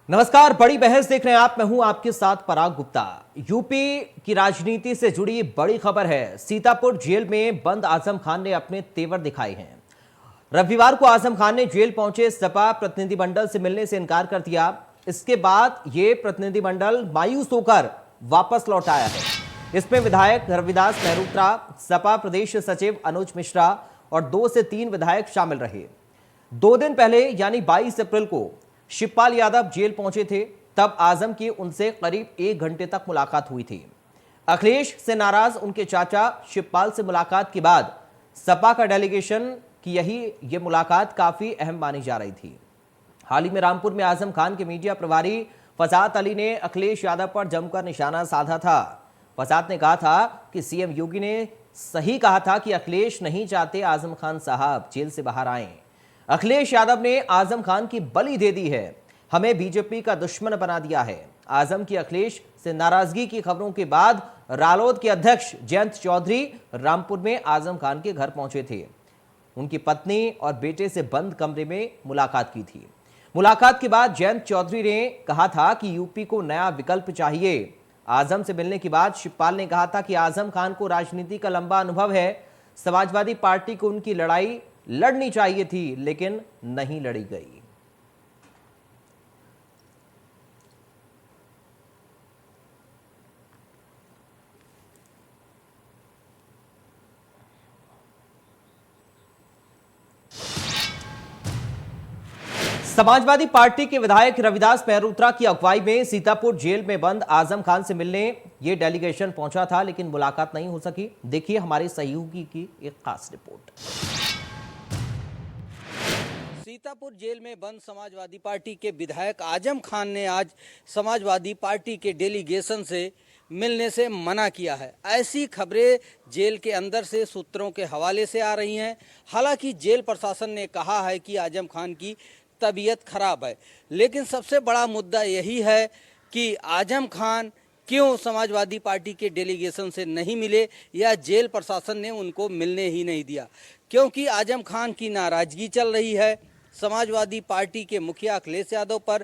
नमस्कार, बड़ी बहस देख रहे हैं आप। मैं हूं आपके साथ पराग गुप्ता। यूपी की राजनीति से जुड़ी बड़ी खबर है। सीतापुर जेल में बंद आजम खान ने अपने तेवर दिखाए हैं। रविवार को आजम खान ने जेल पहुंचे सपा प्रतिनिधिमंडल से मिलने से इनकार कर दिया। इसके बाद यह प्रतिनिधिमंडल मायूस होकर वापस लौट आया है। इसमें विधायक रविदास मेहरोत्रा, सपा प्रदेश सचिव अनुज मिश्रा और 2 से 3 विधायक शामिल रहे। 2 दिन पहले यानी 22 अप्रैल को शिवपाल यादव जेल पहुंचे थे। तब आजम की उनसे करीब 1 घंटे तक मुलाकात हुई थी। अखिलेश से नाराज उनके चाचा शिवपाल से मुलाकात के बाद सपा का डेलीगेशन की ये मुलाकात काफी अहम मानी जा रही थी। हाल ही में रामपुर में आजम खान के मीडिया प्रभारी फसाद अली ने अखिलेश यादव पर जमकर निशाना साधा था। फसाद ने कहा था कि सीएम योगी ने सही कहा था कि अखिलेश नहीं चाहते आजम खान साहब जेल से बाहर आए। अखिलेश यादव ने आजम खान की बलि दे दी है, हमें बीजेपी का दुश्मन बना दिया है। आजम की अखिलेश से नाराजगी की खबरों के बाद रालोद के अध्यक्ष जयंत चौधरी रामपुर में आजम खान के घर पहुंचे थे। उनकी पत्नी और बेटे से बंद कमरे में मुलाकात की थी। मुलाकात के बाद जयंत चौधरी ने कहा था कि यूपी को नया विकल्प चाहिए। आजम से मिलने के बाद शिवपाल ने कहा था कि आजम खान को राजनीति का लंबा अनुभव है। समाजवादी पार्टी को उनकी लड़ाई लड़नी चाहिए थी, लेकिन नहीं लड़ी गई। समाजवादी पार्टी के विधायक रविदास मेहरोत्रा की अगुवाई में सीतापुर जेल में बंद आजम खान से मिलने ये डेलीगेशन पहुंचा था, लेकिन मुलाकात नहीं हो सकी। देखिए हमारे सहयोगी की एक खास रिपोर्ट। सीतापुर जेल में बंद समाजवादी पार्टी के विधायक आजम खान ने आज समाजवादी पार्टी के डेलीगेशन से मिलने से मना किया है। ऐसी खबरें जेल के अंदर से सूत्रों के हवाले से आ रही हैं। हालांकि जेल प्रशासन ने कहा है कि आजम खान की तबीयत खराब है, लेकिन सबसे बड़ा मुद्दा यही है कि आजम खान क्यों समाजवादी पार्टी के डेलीगेशन से नहीं मिले या जेल प्रशासन ने उनको मिलने ही नहीं दिया, क्योंकि आजम खान की नाराजगी चल रही है। समाजवादी पार्टी के मुखिया अखिलेश यादव पर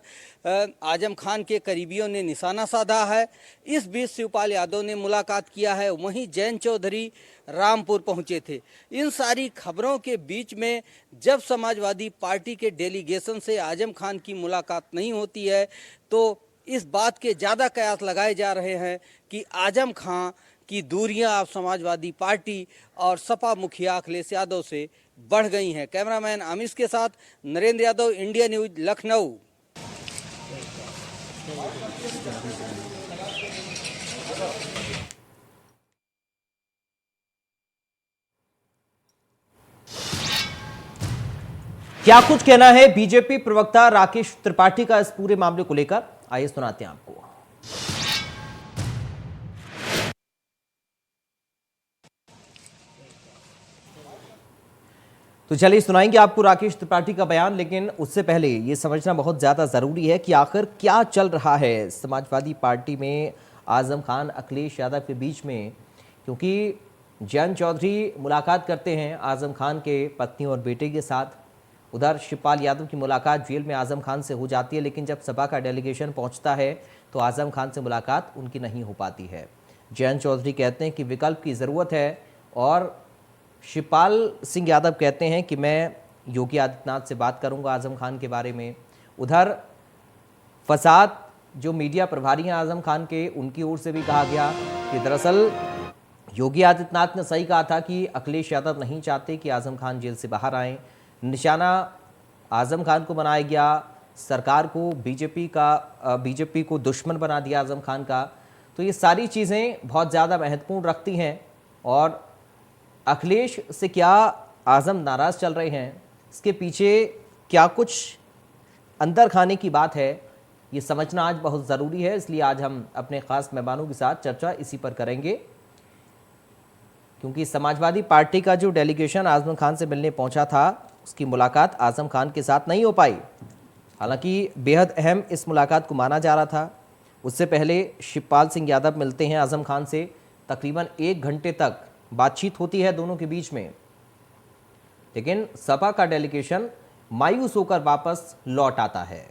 आजम खान के करीबियों ने निशाना साधा है। इस बीच शिवपाल यादव ने मुलाकात किया है, वहीं जयंत चौधरी रामपुर पहुंचे थे। इन सारी खबरों के बीच में जब समाजवादी पार्टी के डेलीगेशन से आजम खान की मुलाकात नहीं होती है, तो इस बात के ज़्यादा कयास लगाए जा रहे हैं कि आजम खान की दूरियां अब समाजवादी पार्टी और सपा मुखिया अखिलेश यादव से बढ़ गई हैं। कैमरामैन आमिश के साथ नरेंद्र यादव, इंडिया न्यूज, लखनऊ। क्या कुछ कहना है बीजेपी प्रवक्ता राकेश त्रिपाठी का इस पूरे मामले को लेकर, आइए सुनाते हैं आपको। तो चलिए सुनाएंगे आपको राकेश त्रिपाठी का बयान, लेकिन उससे पहले ये समझना बहुत ज़्यादा ज़रूरी है कि आखिर क्या चल रहा है समाजवादी पार्टी में आजम खान अखिलेश यादव के बीच में। क्योंकि जयंत चौधरी मुलाकात करते हैं आजम खान के पत्नी और बेटे के साथ। उधर शिवपाल यादव की मुलाकात जेल में आजम खान से हो जाती है, लेकिन जब सपा का डेलीगेशन पहुंचता है तो आजम खान से मुलाकात उनकी नहीं हो पाती है। जयंत चौधरी कहते हैं कि विकल्प की ज़रूरत है और शिवपाल सिंह यादव कहते हैं कि मैं योगी आदित्यनाथ से बात करूंगा आजम खान के बारे में। उधर फसाद जो मीडिया प्रभारी हैं आजम खान के, उनकी ओर से भी कहा गया कि दरअसल योगी आदित्यनाथ ने सही कहा था कि अखिलेश यादव नहीं चाहते कि आजम खान जेल से बाहर आएँ। निशाना आजम खान को बनाया गया, सरकार को बीजेपी को दुश्मन बना दिया आजम खान का। तो ये सारी चीज़ें बहुत ज़्यादा महत्वपूर्ण रखती हैं। और अखिलेश से क्या आजम नाराज़ चल रहे हैं, इसके पीछे क्या कुछ अंदर खाने की बात है, ये समझना आज बहुत ज़रूरी है। इसलिए आज हम अपने ख़ास मेहमानों के साथ चर्चा इसी पर करेंगे। क्योंकि समाजवादी पार्टी का जो डेलीगेशन आजम खान से मिलने पहुंचा था, उसकी मुलाकात आजम खान के साथ नहीं हो पाई। हालांकि बेहद अहम इस मुलाकात को माना जा रहा था। उससे पहले शिवपाल सिंह यादव मिलते हैं आजम खान से, तकरीबन 1 घंटे तक बातचीत होती है दोनों के बीच में, लेकिन सपा का डेलीगेशन मायूस होकर वापस लौट आता है।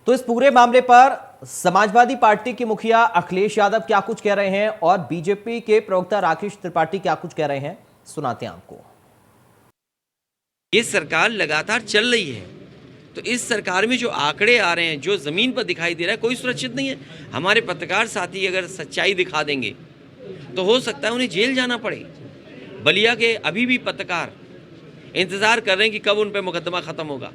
तो इस पूरे मामले पर समाजवादी पार्टी के मुखिया अखिलेश यादव क्या कुछ कह रहे हैं और बीजेपी के प्रवक्ता राकेश त्रिपाठी क्या कुछ कह रहे हैं, सुनाते हैं आपको। ये सरकार लगातार चल रही है, तो इस सरकार में जो आंकड़े आ रहे हैं, जो ज़मीन पर दिखाई दे रहा है, कोई सुरक्षित नहीं है। हमारे पत्रकार साथी अगर सच्चाई दिखा देंगे तो हो सकता है उन्हें जेल जाना पड़े। बलिया के अभी भी पत्रकार इंतज़ार कर रहे हैं कि कब उन पर मुकदमा ख़त्म होगा।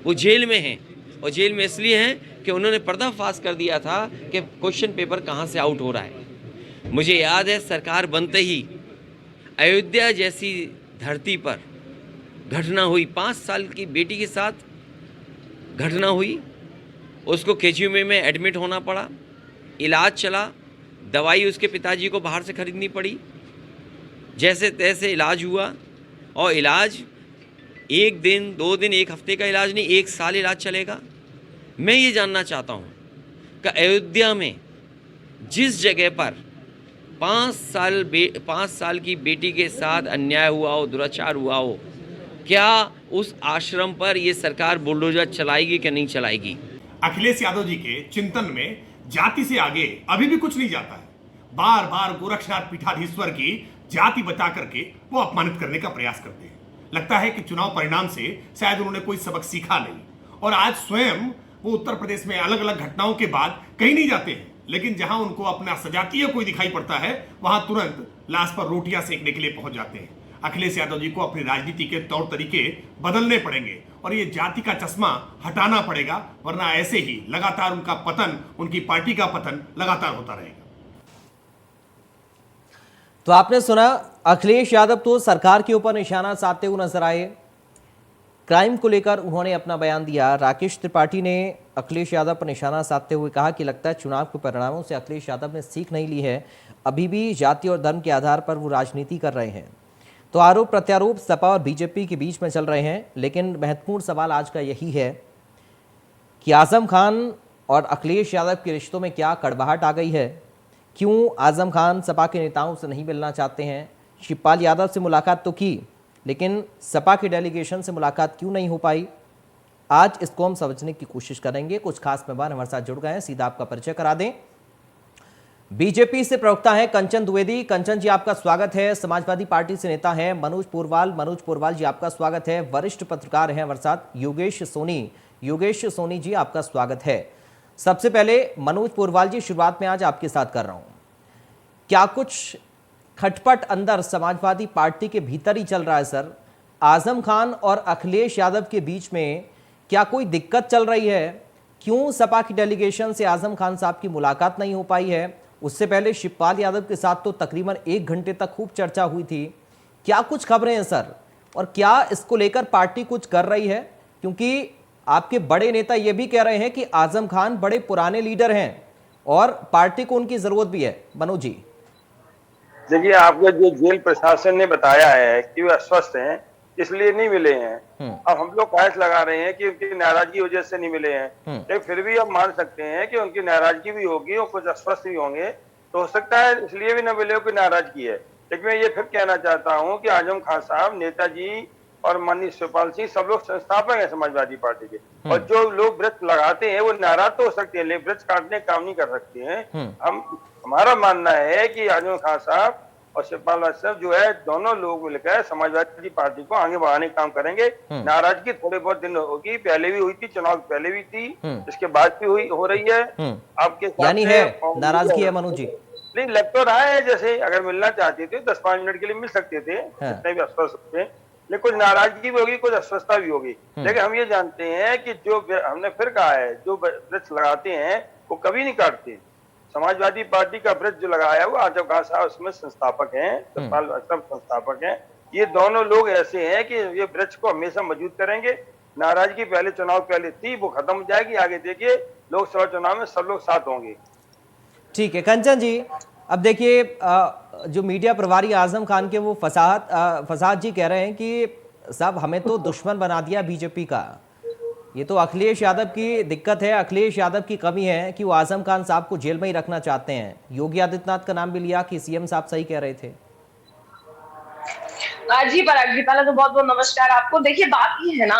वो जेल में हैं, और जेल में इसलिए हैं कि उन्होंने पर्दाफाश कर दिया था कि क्वेश्चन पेपर कहाँ से आउट हो रहा है। मुझे याद है सरकार बनते ही अयोध्या जैसी धरती पर घटना हुई, 5 साल की बेटी के साथ घटना हुई, उसको केजीएमयू में एडमिट होना पड़ा, इलाज चला, दवाई उसके पिताजी को बाहर से खरीदनी पड़ी, जैसे तैसे इलाज हुआ, और इलाज 1 दिन 2 दिन 1 हफ्ते का इलाज नहीं, 1 साल इलाज चलेगा। मैं ये जानना चाहता हूँ कि अयोध्या में जिस जगह पर 5 साल की बेटी के साथ अन्याय हुआ हो, दुराचार हुआ हो, क्या उस आश्रम पर ये सरकार बुलडोजर चलाएगी कि नहीं चलाएगी? अखिलेश यादव जी के चिंतन में जाति से आगे अभी भी कुछ नहीं जाता है। बार बार गोरक्षनाथ पीठाधीश्वर की जाति बता करके वो अपमानित करने का प्रयास करते हैं। लगता है कि चुनाव परिणाम से शायद उन्होंने कोई सबक सीखा नहीं, और आज स्वयं वो उत्तर प्रदेश में अलग अलग घटनाओं के बाद कहीं नहीं जाते हैं, लेकिन जहां उनको अपना सजातीय कोई दिखाई पड़ता है वहां तुरंत लाश पर रोटियां सेकने के लिए पहुंच जाते हैं। अखिलेश यादव जी को अपनी राजनीति के तौर तरीके बदलने पड़ेंगे और ये जाति का चश्मा हटाना पड़ेगा, वरना ऐसे ही लगातार उनका पतन, उनकी पार्टी का पतन लगातार होता रहेगा। तो आपने सुना, अखिलेश यादव तो सरकार के ऊपर निशाना साधते हुए नजर आए। क्राइम को लेकर उन्होंने अपना बयान दिया। राकेश त्रिपाठी ने अखिलेश यादव पर निशाना साधते हुए कहा कि लगता है चुनाव के परिणामों से अखिलेश यादव ने सीख नहीं ली है, अभी भी जाति और धर्म के आधार पर वो राजनीति कर रहे हैं। तो आरोप प्रत्यारोप सपा और बीजेपी के बीच में चल रहे हैं, लेकिन महत्वपूर्ण सवाल आज का यही है कि आजम खान और अखिलेश यादव के रिश्तों में क्या कड़वाहट आ गई है। क्यों आजम खान सपा के नेताओं से नहीं मिलना चाहते हैं? शिवपाल यादव से मुलाकात तो की, लेकिन सपा के डेलीगेशन से मुलाकात क्यों नहीं हो पाई? आज इसको हम समझने की कोशिश करेंगे। कुछ खास मेहमान हमारे साथ जुड़ गए हैं, सीधा आपका परिचय करा दें। बीजेपी से प्रवक्ता हैं कंचन द्विवेदी। कंचन जी, आपका स्वागत है। समाजवादी पार्टी से नेता हैं मनोज पोरवाल जी, आपका स्वागत है। वरिष्ठ पत्रकार हैं हमारे साथ योगेश सोनी जी, आपका स्वागत है। सबसे पहले मनोज पोरवाल जी, शुरुआत में आज आपके साथ कर रहा हूं। क्या कुछ खटपट अंदर समाजवादी पार्टी के भीतर ही चल रहा है सर? आजम खान और अखिलेश यादव के बीच में क्या कोई दिक्कत चल रही है? क्यों सपा की डेलीगेशन से आजम खान साहब की मुलाकात नहीं हो पाई है? उससे पहले शिवपाल यादव के साथ तो तकरीबन 1 घंटे तक खूब चर्चा हुई थी। क्या कुछ खबरें हैं सर, और क्या इसको लेकर पार्टी कुछ कर रही है? क्योंकि आपके बड़े नेता ये भी कह रहे हैं कि आजम खान बड़े पुराने लीडर हैं और पार्टी को उनकी जरूरत भी है। मनोज जी, देखिए, आपको जो जेल प्रशासन ने बताया है कि वे अस्वस्थ हैं, इसलिए नहीं मिले हैं। अब हम लोग कयास लगा रहे हैं कि उनकी नाराजगी की वजह से नहीं मिले हैं, लेकिन फिर भी हम मान सकते हैं कि उनकी नाराजगी भी होगी और कुछ अस्वस्थ भी होंगे, तो हो सकता है इसलिए भी न मिले कोई नाराजगी है। लेकिन मैं ये फिर कहना चाहता हूँ कि आजम खान साहब, नेताजी और माननीय शिवपाल सिंह सब लोग संस्थापक हैं समाजवादी पार्टी के, और जो लोग वृक्ष लगाते हैं वो नाराज तो हो सकते हैं, लेकिन वृक्ष काटने का काम नहीं कर सकते हैं। हमारा मानना है कि आजम खान साहब और शिवपाल साहब जो है, दोनों लोग मिलकर समाजवादी पार्टी को आगे बढ़ाने का काम करेंगे। नाराजगी थोड़े बहुत दिन होगी, पहले भी हुई थी, चुनाव पहले भी थी, इसके बाद भी हो रही है। आपके यानी है नाराजगी है मनोज जी? नहीं, लग तो रहा है जैसे अगर मिलना चाहते थे 10-5 मिनट के लिए मिल सकते थे, जितने भी अस्वस्थ होते हैं, लेकिन कुछ नाराजगी भी होगी, कुछ अस्वस्थता भी होगी। लेकिन हम ये जानते हैं कि जो हमने फिर कहा है, जो वृक्ष लगाते हैं वो कभी नहीं काटते। समाजवादी पार्टी का वृक्ष जो लगाया है वो आजम खान साहब उसमें संस्थापक हैं, सब संस्थापक हैं। ये दोनों लोग ऐसे हैं कि ये वृक्ष को हमेशा मौजूद करेंगे। नाराजगी पहले चुनाव पहले थी, वो खत्म हो जाएगी। आगे देखिए, लोकसभा चुनाव में सब लोग साथ होंगे। ठीक है कंचन जी, अब देखिए जो मीडिया प्रभारी आजम खान के वो फसाद जी कह रहे हैं कि साहब हमें तो दुश्मन बना दिया बीजेपी का। ये तो अखिलेश यादव की दिक्कत है, अखिलेश यादव की कमी है कि वो आजम खान साहब को जेल में ही रखना चाहते हैं। योगी आदित्यनाथ का नाम भी लिया कि सीएम साहब सही कह रहे थे। जी पराग जी, पहले तो बहुत बहुत नमस्कार आपको। देखिए, बात ये है ना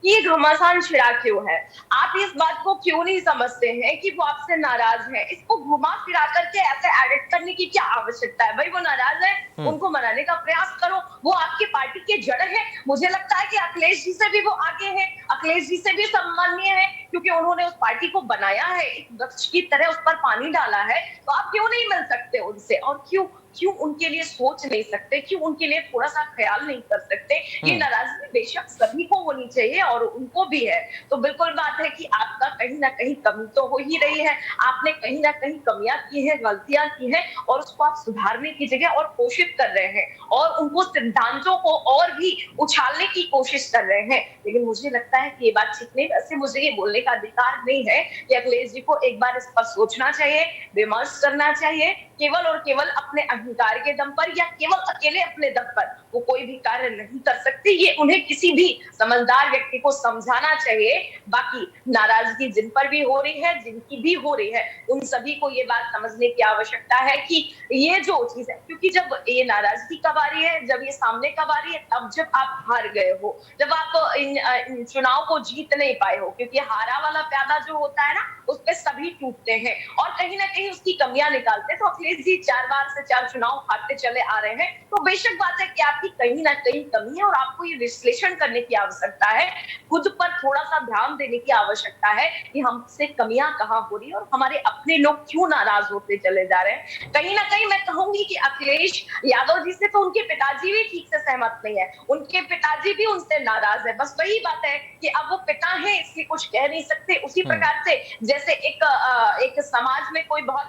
कि ये घमासान छिड़ा क्यों है। आप इस बात को क्यों नहीं समझते हैं कि वो आपसे नाराज है। इसको घुमा फिरा करके ऐसे एडिट करने की क्या आवश्यकता है। भाई वो नाराज है, उनको मनाने का प्रयास करो। वो आपकी पार्टी के जड़ है। मुझे लगता है कि अखिलेश जी से भी वो आगे है, अखिलेश जी से भी सम्माननीय है, क्योंकि उन्होंने उस पार्टी को बनाया है, एक वृक्ष की तरह उस पर पानी डाला है। तो आप क्यों नहीं मिल सकते उनसे, और क्यों क्यों उनके लिए सोच नहीं सकते, क्यों उनके लिए थोड़ा सा ख्याल नहीं कर सकते। ये नाराजगी बेशक सभी को होनी चाहिए और उनको भी है। तो बिल्कुल बात है कि आपका कहीं ना कहीं कमी तो हो ही रही है। आपने कहीं ना कहीं कमियां की हैं, गलतियां की हैं, और उसको आप सुधारने की जगह और कोशिश कर रहे हैं और उनको सिद्धांतों को और भी उछालने की कोशिश कर रहे हैं। लेकिन मुझे लगता है कि ये बात ठीक नहीं। वैसे मुझे ये बोलने का अधिकार नहीं है कि अखिलेश जी को एक बार इस पर सोचना चाहिए, विमर्श करना चाहिए। केवल और केवल अपने अहंकार के दम पर या केवल अकेले अपने दम पर वो कोई भी कार्य नहीं कर सकती। ये उन्हें किसी भी समझदार व्यक्ति को समझाना चाहिए। बाकी नाराजगी जिन पर भी हो रही है, जिनकी भी हो रही है, उन सभी को ये बात समझने की आवश्यकता है कि ये जो चीज है, क्योंकि जब ये नाराजगी कब आ रही है, जब ये सामने कब आ रही है, तब जब आप हार गए हो, जब आप इन चुनाव को जीत नहीं पाए हो। क्योंकि हारा वाला प्यादा जो होता है ना, उस पे सभी टूटते हैं और कहीं ना कहीं उसकी कमियां निकालते हैं। तो अखिलेश जी 4 बार से 4 चुनाव हारते चले आ रहे हैं। तो बेशक बात है कि आपकी कहीं ना कहीं कमी है और आपको ये विश्लेषण करने की आवश्यकता है। खुद पर थोड़ा सा ध्यान देने की आवश्यकता है कि हमसे कमियां कहाँ हो रही है और हमारे अपने लोग क्यों नाराज होते चले जा रहे हैं। कहीं ना कहीं मैं कहूंगी कि अखिलेश यादव जी से तो उनके पिताजी भी ठीक से सहमत नहीं है, उनके पिताजी भी उनसे नाराज है। बस वही बात है कि अब वो पिता है इसलिए कुछ कह नहीं सकते। उसी प्रकार से जैसे एक समाज में कोई बहुत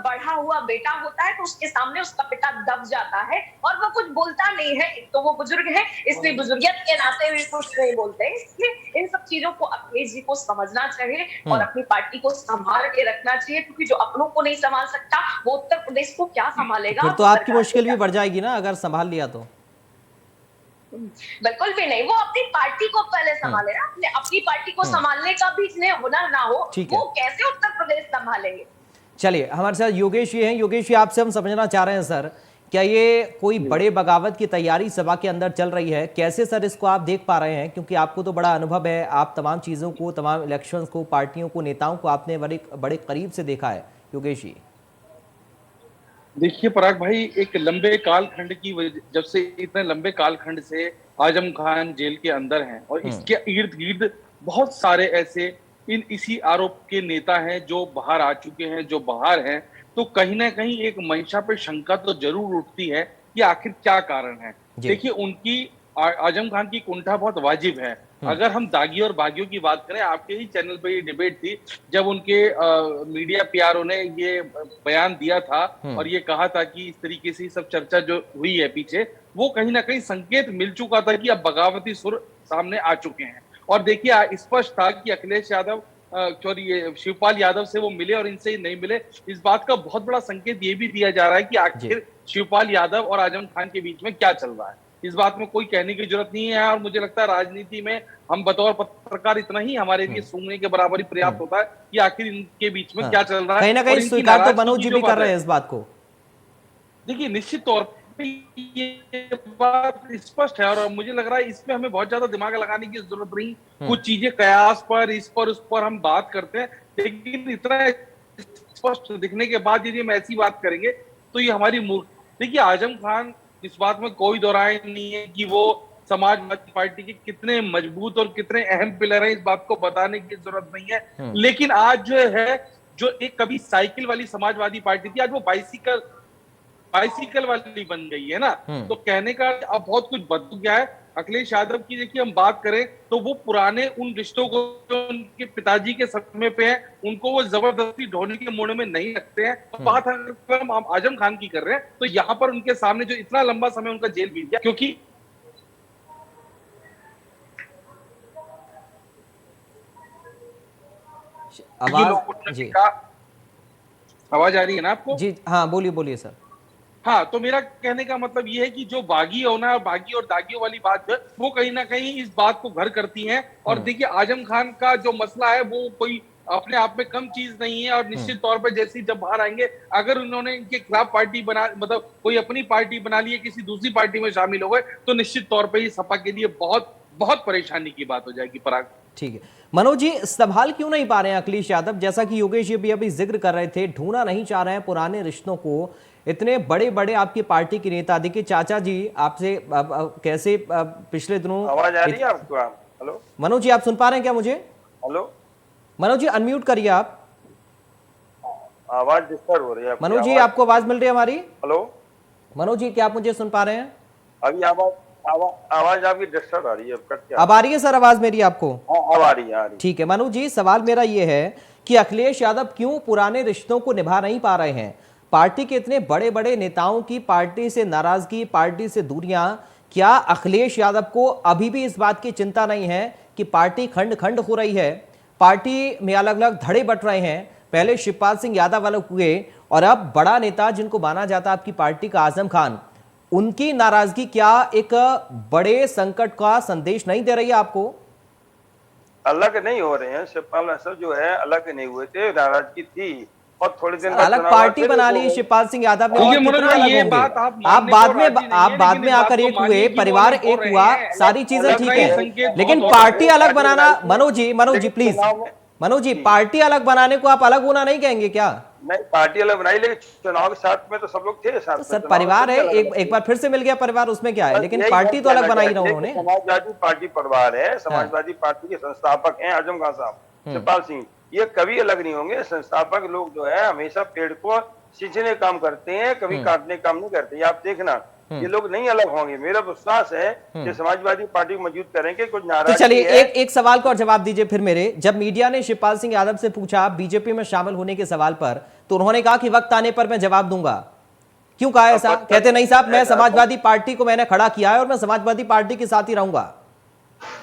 बढ़ा हुआ बेटा होता है तो उसके सामने उसका पिता दब जाता है और वो कुछ बोलता नहीं है। एक तो वो बुजुर्ग है, इसलिए बुजुर्गियत के नाते हुए कुछ नहीं बोलते। इसलिए इन सब चीजों को अखिलेश जी को समझना चाहिए और अपनी पार्टी को संभाल के रखना चाहिए, क्योंकि जो अपनों को नहीं संभाल सकता वो उत्तर प्रदेश को क्या संभालेगा। फिर तो आपकी मुश्किल भी बढ़ जाएगी ना अगर संभाल लिया तो। बिल्कुल भी नहीं। वो अपनी पार्टी को पहले संभाले ना, अपनी पार्टी को संभालने का भी इन्हें हुनर ना हो, वो कैसे उत्तर प्रदेश संभालेंगे। चलिए हमारे साथ योगेश जी हैं। योगेश जी, आपसे हम समझना चाह रहे हैं सर, क्या ये कोई बड़े बगावत की तैयारी सभा के अंदर चल रही है? कैसे सर इसको आप देख पा रहे हैं, क्योंकि आपको तो बड़ा अनुभव है, आप तमाम चीज़ों को, तमाम इलेक्शंस को, पार्टियों को, नेताओं को आपने बड़े करीब से देखा है। योगेश जी देखिए पराग भाई, एक लंबे कालखंड की जब से इतने लंबे कालखंड से आजम खान जेल के अंदर हैं और इसके इर्द गिर्द बहुत सारे ऐसे इसी आरोप के नेता हैं जो बाहर आ चुके हैं, जो बाहर हैं, तो कहीं ना कहीं एक मंशा पे शंका तो जरूर उठती है कि आखिर क्या कारण है। देखिए उनकी आजम खान की कुंठा बहुत वाजिब है। अगर हम दागी और बागियों की बात करें, आपके ही चैनल पे ये डिबेट थी जब उनके मीडिया पीआरओ ने ये बयान दिया था और ये कहा था कि इस तरीके से सब चर्चा जो हुई है पीछे, वो कहीं ना कहीं संकेत मिल चुका था कि अब बगावती सुर सामने आ चुके हैं। और देखिए स्पष्ट था कि अखिलेश यादव ये शिवपाल यादव से वो मिले और इनसे नहीं मिले। इस बात का बहुत बड़ा संकेत ये भी दिया जा रहा है कि आखिर शिवपाल यादव और आजम खान के बीच में क्या चल रहा है। इस बात में कोई कहने की जरूरत नहीं है और मुझे लगता है राजनीति में हम बतौर पत्रकार इतना ही हमारे लिए सुनने के बराबर ही पर्याप्त होता है कि आखिर इनके बीच में क्या चल रहा है। कहीं ना कहीं स्वीकार तो मनोज जी भी कर रहे हैं इस बात को। देखिए निश्चित तौर पे ये बात स्पष्ट है और मुझे लग रहा है इसमें हमें बहुत ज्यादा दिमाग लगाने की जरूरत नहीं। कुछ चीजें कयास पर, इस पर, उस पर हम बात करते हैं, लेकिन इतना स्पष्ट दिखने के बाद यदि हम ऐसी बात करेंगे तो ये हमारी मूर्ख। देखिए आजम खान, इस बात में कोई दो राय नहीं है कि वो समाजवादी पार्टी के कितने मजबूत और कितने अहम पिलर हैं, इस बात को बताने की जरूरत नहीं है। लेकिन आज जो है, जो एक कभी साइकिल वाली समाजवादी पार्टी थी, आज वो बाइसिकल वाली बन गई है ना। तो कहने का अब बहुत कुछ बदल गया है। अखिलेश यादव की देखिए हम बात करें तो वो पुराने उन रिश्तों को जो उनके पिताजी के समय पे है, उनको वो जबरदस्ती ढोने के मोड़े में नहीं रखते हैं। तो बात अगर हम आजम खान की कर रहे हैं तो यहाँ पर उनके सामने जो इतना लंबा समय उनका जेल बीत गया, क्योंकि आवाज आ रही है ना आपको? जी हाँ, बोलिए सर। हाँ, तो मेरा कहने का मतलब ये है कि जो बागी होना और बागी और दागियों वाली बात है, वो कहीं ना कहीं इस बात को घर करती हैं। और देखिए आजम खान का जो मसला है वो कोई अपने आप में कम चीज नहीं है और निश्चित तौर पर जैसे जब बाहर आएंगे, अगर उन्होंने इनके खिलाफ पार्टी बना, मतलब कोई अपनी पार्टी बना ली है, किसी दूसरी पार्टी में शामिल हो गए, तो निश्चित तौर पर ये सपा के लिए बहुत बहुत परेशानी की बात हो जाएगी पराग। ठीक है मनोज जी, संभाल क्यों नहीं पा रहे हैं अखिलेश यादव? जैसा कि योगेश जी भी अभी जिक्र कर रहे थे, ढूंढना नहीं चाह रहे हैं पुराने रिश्तों को। इतने बड़े बड़े आपकी पार्टी के नेता, देखिए चाचा जी आपसे कैसे पिछले दिनों आवाज आ रही है आपको? हेलो मनोज जी, आप सुन पा रहे हैं क्या मुझे? हेलो मनोज जी अनम्यूट करिए आप। आवाज डिस्टर्ब हो रही है। मनोज जी आपको आवाज मिल रही है हमारी? हेलो मनोज जी, क्या आप मुझे सुन पा रहे हैं? अभी आवाज आपकी डिस्टर्ब आ रही है, कट के अब आ रही है सर आवाज मेरी आपको? हाँ अब आ रही है। ठीक है मनोज जी, सवाल मेरा ये है कि अखिलेश यादव क्यों पुराने रिश्तों को निभा नहीं पा रहे हैं? पार्टी के इतने बड़े बड़े नेताओं की पार्टी से नाराजगी, पार्टी से दूरियां, क्या अखिलेश यादव को अभी भी इस बात की चिंता नहीं है कि पार्टी खंड खंड हो रही है, पार्टी में अलग अलग धड़े बट रहे हैं? पहले शिवपाल सिंह यादव अलग हुए और अब बड़ा नेता जिनको माना जाता है आपकी पार्टी का आजम खान, उनकी नाराजगी क्या एक बड़े संकट का संदेश नहीं दे रही है आपको? अलग नहीं हो रहे हैं, शिवपाल सर जो है अलग नहीं हुए थे, नाराजगी थी और थोड़े दिन अलग पार्टी बना ली शिवपाल सिंह यादव ने, और कितना अलग ये होंगे? बात आप आप बाद में आकर एक हुए, परिवार एक हुआ, सारी चीजें ठीक है, लेकिन पार्टी अलग बनाना, मनोज जी प्लीज, मनोज जी पार्टी अलग बनाने को आप अलग होना नहीं कहेंगे क्या? नहीं, पार्टी अलग बनाई, लेकिन चुनाव के साथ में तो सब लोग थे साथ में। सर परिवार है, एक बार फिर से मिल गया परिवार, उसमें क्या है, लेकिन पार्टी तो अलग बनाई ना उन्होंने। समाजवादी पार्टी परिवार है, समाजवादी पार्टी के संस्थापक हैं आजम खान साहब, शिवपाल सिंह, ये कभी अलग नहीं होंगे। संस्थापक लोग जो है हमेशा पेड़ को सींचने काम करते हैं, कभी काटने काम नहीं करते। आप देखना ये लोग नहीं अलग होंगे, मेरा विश्वास है कि समाजवादी पार्टी मौजूद करेंगे। कुछ नाराज तो चलिए एक सवाल का और जवाब दीजिए फिर मेरे। जब मीडिया ने शिवपाल सिंह यादव से पूछा बीजेपी में शामिल होने के सवाल पर, तो उन्होंने कहा कि वक्त आने पर मैं जवाब दूंगा। क्यों कहा ऐसा? कहते नहीं साहब, मैं समाजवादी पार्टी को मैंने खड़ा किया है और मैं समाजवादी पार्टी के साथ ही रहूंगा।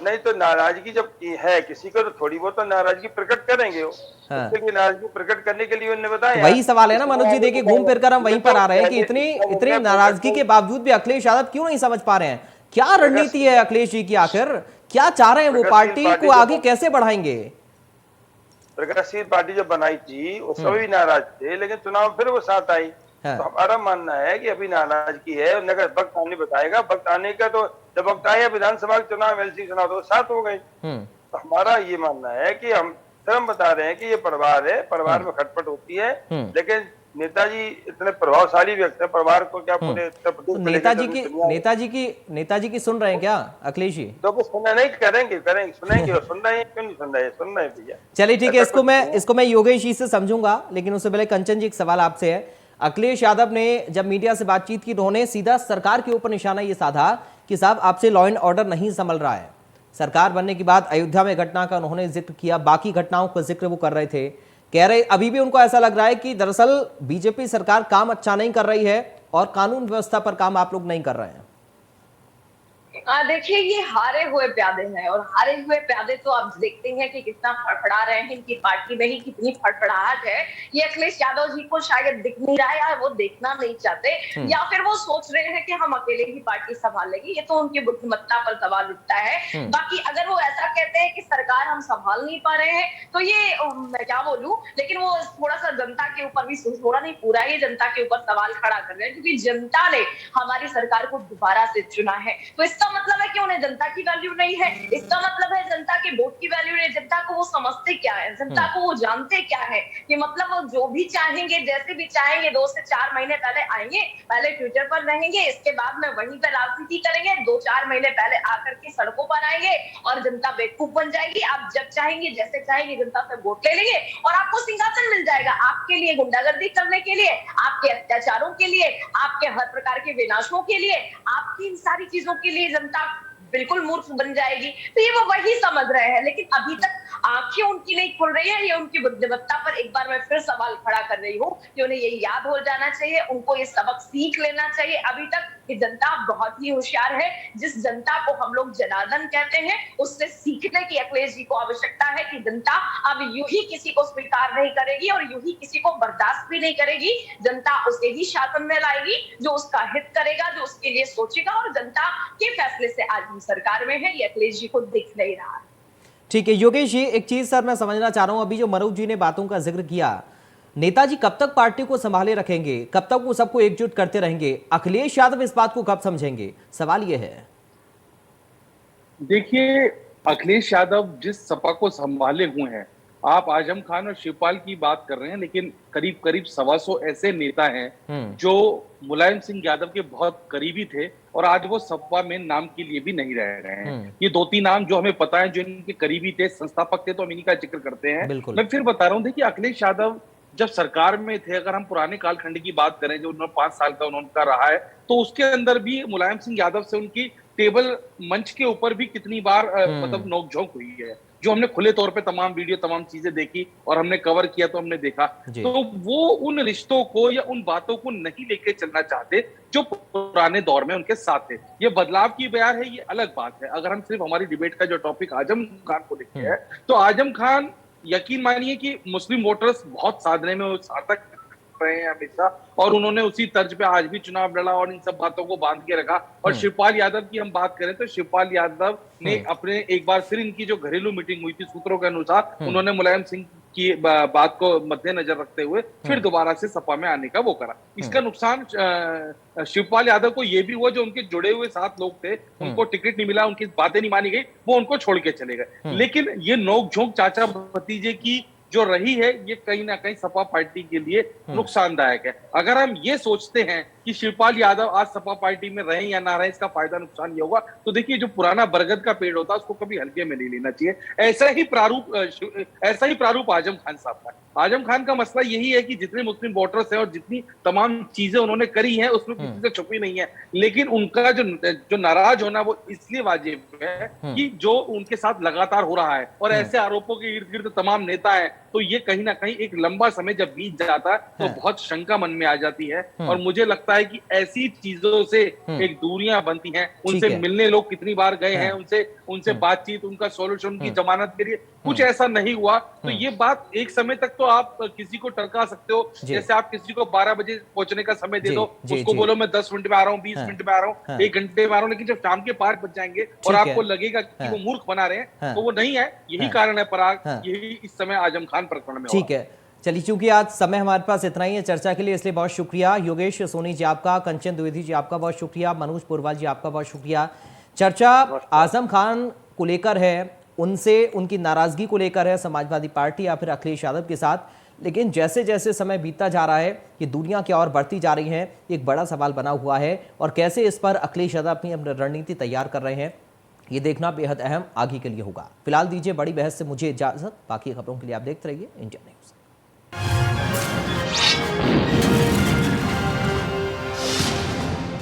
नहीं तो नाराजगी जब है किसी को तो थोड़ी बहुत तो नाराजगी प्रकट करेंगे वो। हाँ। नाराजगी प्रकट करने के लिए उन्होंने बताया। तो वही सवाल है ना मनोज जी, देखिए घूम फिर कर हम वहीं पर आ रहे हैं कि इतनी नाराजगी के बावजूद भी अखिलेश यादव क्यों नहीं समझ पा रहे हैं? क्या रणनीति है अखिलेश जी की? आखिर क्या चाह रहे हैं वो? पार्टी को आगे कैसे बढ़ाएंगे? प्रगतिशील पार्टी जब बनाई थी उस समय भी नाराज थे, लेकिन चुनाव फिर वो साथ आई। हाँ। तो हमारा मानना है कि अभी नाराजगी है, वक्त आने बताएगा। वक्त आने का तो जब वक्त आया विधानसभा के चुनाव, एमएलसी चुनाव तो साथ हो गए। तो हमारा ये मानना है कि हम बता रहे हैं कि ये परिवार है, परिवार में खटपट होती है, लेकिन नेताजी इतने प्रभावशाली व्यक्ति है, परिवार को क्या पूरे तो नेताजी की सुन रहे हैं क्या अखिलेश जी? तो वो सुनना नहीं, करेंगे सुनेंगे, और सुन रहे हैं, क्यों नहीं सुन रहे भैया। चलिए ठीक है, इसको मैं योगेश जी से समझूंगा, लेकिन उससे पहले कंचन जी एक सवाल आपसे है। अखिलेश यादव ने जब मीडिया से बातचीत की, उन्होंने सीधा सरकार के ऊपर निशाना ये साधा कि साहब आपसे लॉ एंड ऑर्डर नहीं संभल रहा है। सरकार बनने के बाद अयोध्या में घटना का उन्होंने जिक्र किया, बाकी घटनाओं का जिक्र वो कर रहे थे। कह रहे अभी भी उनको ऐसा लग रहा है कि दरअसल बीजेपी सरकार काम अच्छा नहीं कर रही है और कानून व्यवस्था पर काम आप लोग नहीं कर रहे हैं। देखिए ये हारे हुए प्यादे हैं, और हारे हुए प्यादे तो आप देखते हैं कि कितना फड़फड़ा रहे हैं, इनकी पार्टी में ही कितनी फड़फड़ाहट है। ये अखिलेश यादव जी को शायद दिख नहीं रहा है, या वो देखना नहीं चाहते, या फिर वो सोच रहे हैं कि हम अकेले ही पार्टी संभाल लेंगे। ये तो उनकी बुद्धिमत्ता पर सवाल उठता है। बाकी अगर वो ऐसा कहते हैं कि सरकार हम संभाल नहीं पा रहे हैं, तो ये मैं क्या बोलूं, लेकिन वो थोड़ा सा जनता के ऊपर भी, थोड़ा नहीं पूरा ही जनता के ऊपर सवाल खड़ा कर रहे हैं, क्योंकि जनता ने हमारी सरकार को दोबारा से चुना है। तो इसका मतलब है कि उन्हें जनता की वैल्यू नहीं है, इसका मतलब है जनता के वोट की वैल्यू नहीं। जनता को वो समझते क्या है, जनता को वो जानते क्या है, कि मतलब वो जो भी चाहेंगे, जैसे भी चाहेंगे, 2 से 4 महीने पहले आएंगे, पहले ट्विटर पर रहेंगे, इसके बाद में वहीं पर राजनीति करेंगे, 2-4 महीने पहले आकर के सड़कों पर आएंगे और जनता बेवकूफ बन जाएगी। आप जब चाहेंगे, जैसे चाहेंगे, जनता से वोट ले लेंगे और आपको सिंहासन मिल जाएगा। आपके लिए गुंडागर्दी करने के लिए, आपके अत्याचारों के लिए, आपके हर प्रकार के विनाशों के लिए, आपकी इन सारी चीजों के लिए जनता बिल्कुल मूर्ख बन जाएगी। तो ये वो वही समझ रहे हैं, लेकिन अभी तक आंखें उनकी नहीं खुल रही है। ये उनकी बुद्धिमत्ता पर एक बार मैं फिर सवाल खड़ा कर रही हूँ कि उन्हें ये याद हो जाना चाहिए, उनको ये सबक सीख लेना चाहिए अभी तक, कि जनता बहुत ही होशियार है। जिस जनता को हम लोग जनार्दन कहते हैं, उससे सीखने की अखिलेश जी को आवश्यकता है कि जनता अब यूं ही किसी को स्वीकार नहीं करेगी और यूं ही किसी को बर्दाश्त भी नहीं करेगी। जनता उसे ही शासन में लाएगी जो उसका हित करेगा, जो उसके लिए सोचेगा, और जनता के फैसले से आज हम सरकार में है। ये अखिलेश जी को दिख नहीं रहा है। ठीक है योगेश जी, एक चीज सर मैं समझना चाह रहा हूं, अभी जो मनोज जी ने बातों का जिक्र किया, नेताजी कब तक पार्टी को संभाले रखेंगे, कब तक वो सबको एकजुट करते रहेंगे? अखिलेश यादव इस बात को कब समझेंगे? सवाल ये है। देखिए, अखिलेश यादव जिस सपा को संभाले हुए हैं, आप आजम खान और शिवपाल की बात कर रहे हैं, लेकिन करीब करीब 125 ऐसे नेता हैं जो मुलायम सिंह यादव के बहुत करीबी थे और आज वो सपा में नाम के लिए भी नहीं रह रहे हैं। ये 2-3 नाम जो हमें पता है, जो इनके करीबी थे, संस्थापक थे, तो हम इन्हीं का जिक्र करते हैं। मैं फिर बता रहा हूँ, देखिए अखिलेश यादव जब सरकार में थे, अगर हम पुराने कालखंड की बात करें, जो उन्होंने 5 साल का उन्होंने रहा है, तो उसके अंदर भी मुलायम सिंह यादव से उनकी टेबल मंच के ऊपर भी कितनी बार मतलब नोकझोंक हुई है, जो हमने खुले तौर पे तमाम वीडियो, तमाम चीजें देखी और हमने कवर किया, तो हमने देखा। तो वो उन रिश्तों को या उन बातों को नहीं लेके चलना चाहते जो पुराने दौर में उनके साथ थे। ये बदलाव की बयार है, ये अलग बात है। अगर हम सिर्फ हमारी डिबेट का जो टॉपिक आजम खान को लेके है, तो आजम खान यकीन मानिए कि मुस्लिम वोटर्स बहुत साधने में सार्थक रहे हैं हमेशा, और उन्होंने उसी तर्ज पे आज भी चुनाव लड़ा और इन सब बातों को बांध के रखा। और शिवपाल यादव की हम बात करें तो शिवपाल यादव ने अपने एक बार फिर इनकी जो घरेलू मीटिंग हुई थी, सूत्रों के अनुसार उन्होंने मुलायम सिंह की बात को मद्देनजर रखते हुए फिर दोबारा से सपा में आने का वो करा। इसका नुकसान शिवपाल यादव को ये भी हुआ, जो उनके जुड़े हुए 7 लोग थे, उनको टिकट नहीं मिला, उनकी बातें नहीं मानी गई, वो उनको छोड़ के चले गए। लेकिन ये नोकझोंक चाचा भतीजे की जो रही है, ये कहीं ना कहीं सपा पार्टी के लिए नुकसानदायक है। अगर हम ये सोचते हैं कि शिवपाल यादव आज सपा पार्टी में रहें या ना रहें, इसका फायदा नुकसान ये होगा, तो देखिए जो पुराना बरगद का पेड़ होता है उसको कभी हल्के में नहीं लेना चाहिए। ऐसा ही प्रारूप आजम खान साहब का। आजम खान का मसला यही है कि जितने मुस्लिम वोटर्स हैं और जितनी तमाम चीजें उन्होंने करी हैं, उसमें किसी से छुपी नहीं है, लेकिन उनका जो नाराज होना वो इसलिए वाजिब है कि जो उनके साथ लगातार हो रहा है और ऐसे आरोपों के इर्द गिर्द तमाम नेता है, तो ये कहीं ना कहीं एक लंबा समय जब बीत जाता है तो बहुत शंका मन में आ जाती है। और मुझे लगता है कि ऐसी चीजों से एक दूरियां बनती हैं। उनसे मिलने लोग कितनी बार गए हैं, उनसे बातचीत, उनका सॉल्यूशन, उनकी जमानत के लिए कुछ ऐसा नहीं हुआ, तो ये बात एक समय तक तो आप किसी को टरका सकते हो। जैसे आप किसी को 12 बजे पहुंचने का समय दे दो, उसको बोलो मैं 10 मिनट में आ रहा हूँ, 20 मिनट में आ रहा हूँ, 1 घंटे में आ रहा हूँ, लेकिन जब शाम के 5 बज जाएंगे और आपको लगेगा कि वो मूर्ख बना रहे हैं, तो वो नहीं है। यही कारण है पराग, यही इस समय आजम खान प्रकरण में। ठीक है, चलिए, चूंकि आज समय हमारे पास इतना ही है चर्चा के लिए, इसलिए बहुत शुक्रिया। योगेश सोनी जी आपका, कंचन द्विवेदी जी आपका बहुत शुक्रिया, मनोज पुरवाल जी आपका बहुत शुक्रिया। चर्चा आजम खान को लेकर है, उनसे उनकी नाराजगी को लेकर है, समाजवादी पार्टी या फिर अखिलेश यादव के साथ। लेकिन जैसे जैसे समय बीतता जा रहा है, कि दुनिया की ओर बढ़ती जा रही है, एक बड़ा सवाल बना हुआ है, और कैसे इस पर अखिलेश यादव अपनी रणनीति तैयार कर रहे हैं, ये देखना बेहद अहम आगे के लिए होगा। फिलहाल दीजिए बड़ी बहस से मुझे इजाजत, बाकी खबरों के लिए आप देखते रहिए इंडिया न्यूज।